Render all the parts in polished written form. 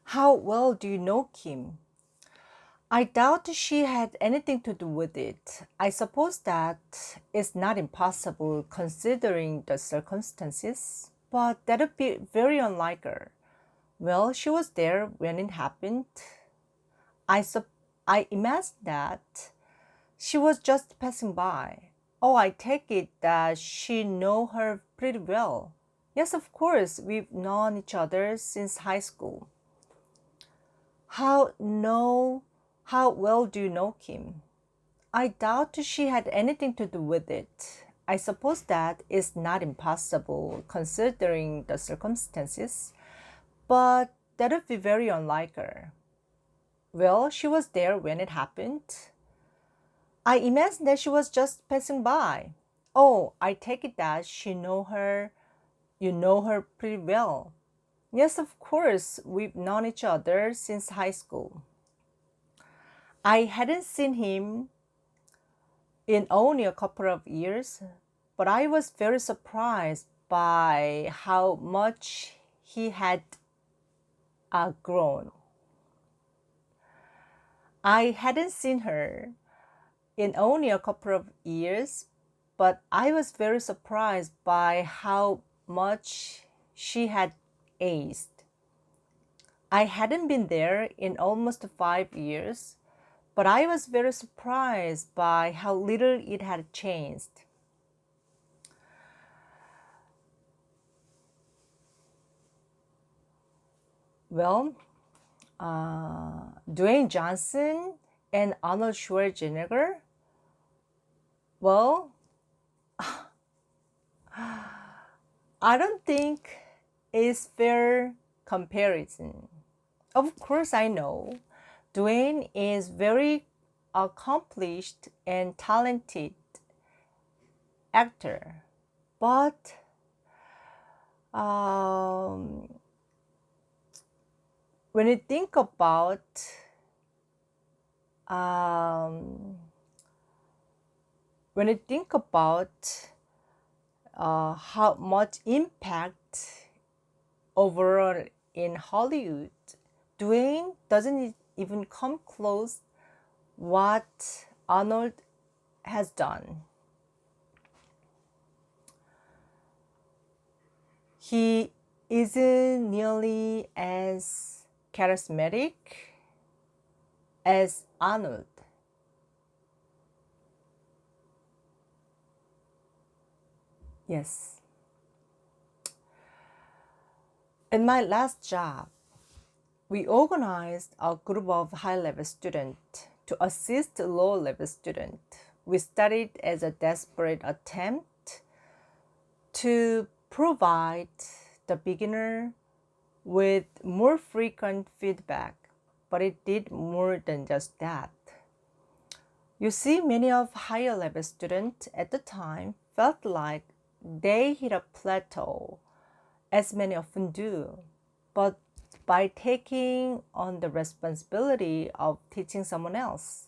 How well do you know Kim? I doubt she had anything to do with it. I suppose that is not impossible considering the circumstances, but that would be very unlike her. Well, she was there when it happened. I sup- I imagine that she was just passing by. Oh, I take it that she know her pretty well. Yes, of course, we've known each other since high school. How know how well do you know Kim? I doubt she had anything to do with it. I suppose that is not impossible considering the circumstances, but that would be very unlike her. Well, she was there when it happened. I imagine that she was just passing by. Oh, I take it that you know her pretty well. Yes, of course, we've known each other since high school. I hadn't seen him in only a couple of years, but I was very surprised by how much he had grown. I hadn't seen her in only a couple of years, but I was very surprised by how much she had aged. I hadn't been there in almost 5 years, but I was very surprised by how little it had changed. Well, Dwayne Johnson and Arnold Schwarzenegger, well, I don't think it's fair comparison. Of course, I know Dwayne is very accomplished and talented actor, but um, when you think about um, when you think about how much impact overall in Hollywood, Dwayne doesn't even come close what Arnold has done. He isn't nearly as charismatic as Arnold. Yes. In my last job, we organized a group of high-level students to assist low-level students. We studied as a desperate attempt to provide the beginner with more frequent feedback, but it did more than just that. You see, many of higher level students at the time felt like they hit a plateau, as many often do. But by taking on the responsibility of teaching someone else,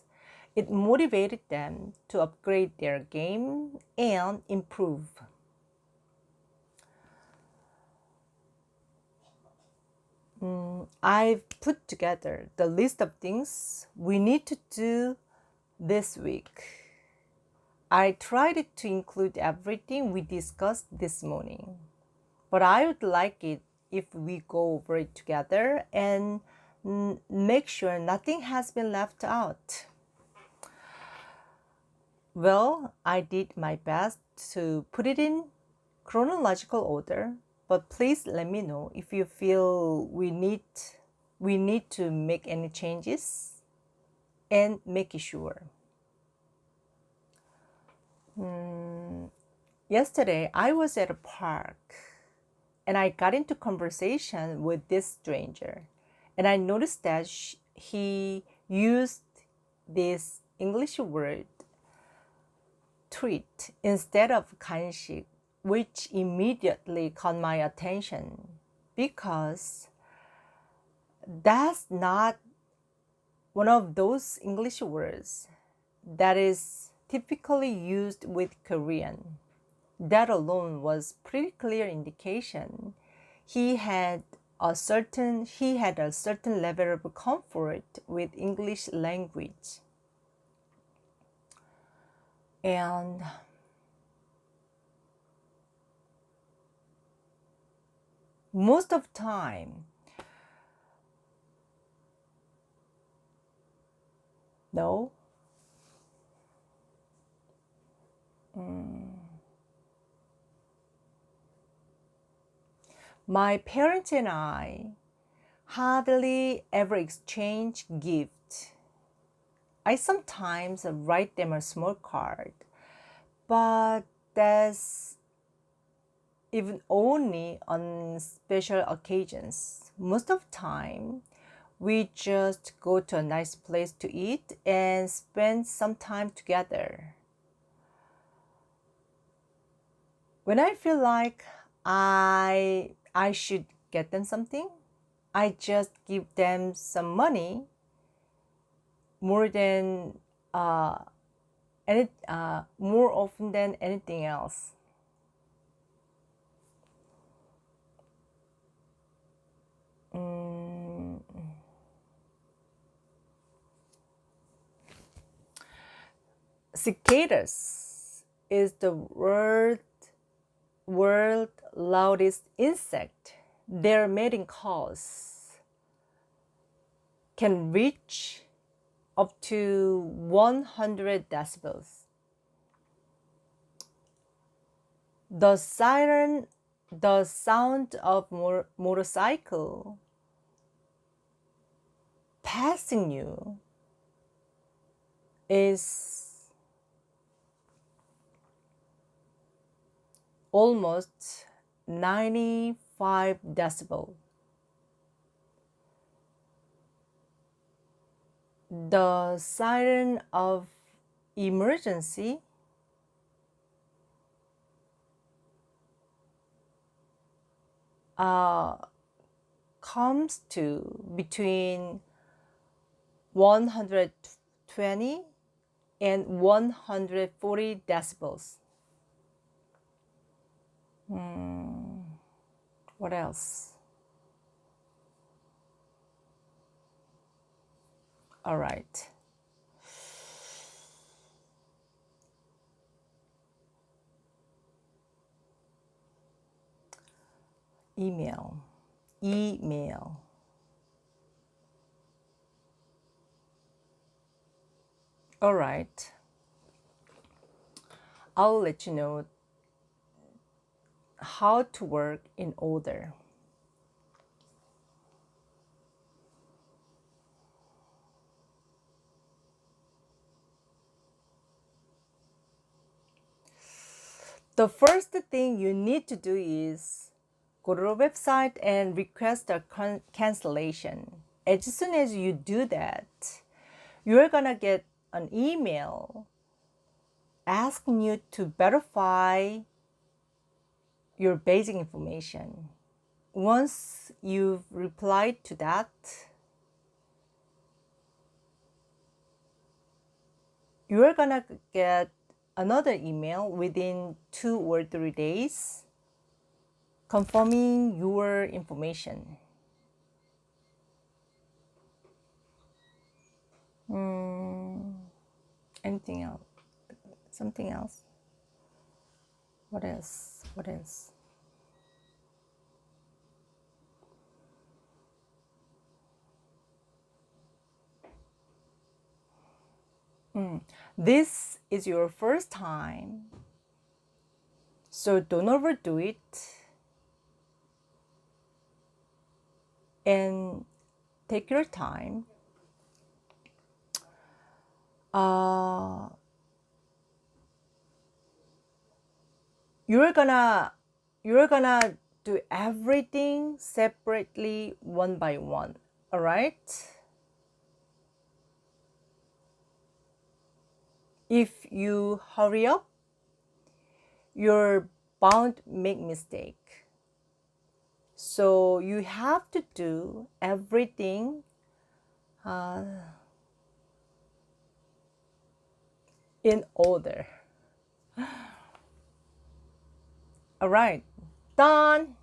it motivated them to upgrade their game and improve. I've put together the list of things we need to do this week. I tried to include everything we discussed this morning, but I would like it if we go over it together and make sure nothing has been left out. Well, I did my best to put it in chronological order, but please let me know if you feel we need to make any changes and make it sure. Yesterday, I was at a park and I got into conversation with this stranger, and I noticed that he used this English word treat instead of kanshik, which immediately caught my attention because that's not one of those English words that is typically used with Korean. That alone was pretty clear indication he had he had a certain level of comfort with English language. And most of the time, no. My parents and I hardly ever exchange gifts. I sometimes write them a small card, but that's even only on special occasions. Most of the time, we just go to a nice place to eat and spend some time together. When I feel like I should get them something, I just give them some money more than more often than anything else. Cicadas is the world loudest insect. Their mating calls can reach up to 100 decibels. The sound of motorcycle passing you is almost 95 decibel. The siren of emergency comes to between 120 and 140 decibels. What else? All right. Email. All right. I'll let you know how to work in order. The first thing you need to do is go to the website and request a cancellation. As soon as you do that, you're gonna get an email asking you to verify your basic information. Once you've replied to that, you're gonna get another email within 2 or 3 days confirming your information. Anything else? Something else? What else? What else? This is your first time, so don't overdo it and take your time. You're gonna do everything separately, one by one. All right? If you hurry up, you're bound to make mistake. So you have to do everything in order. All right, done.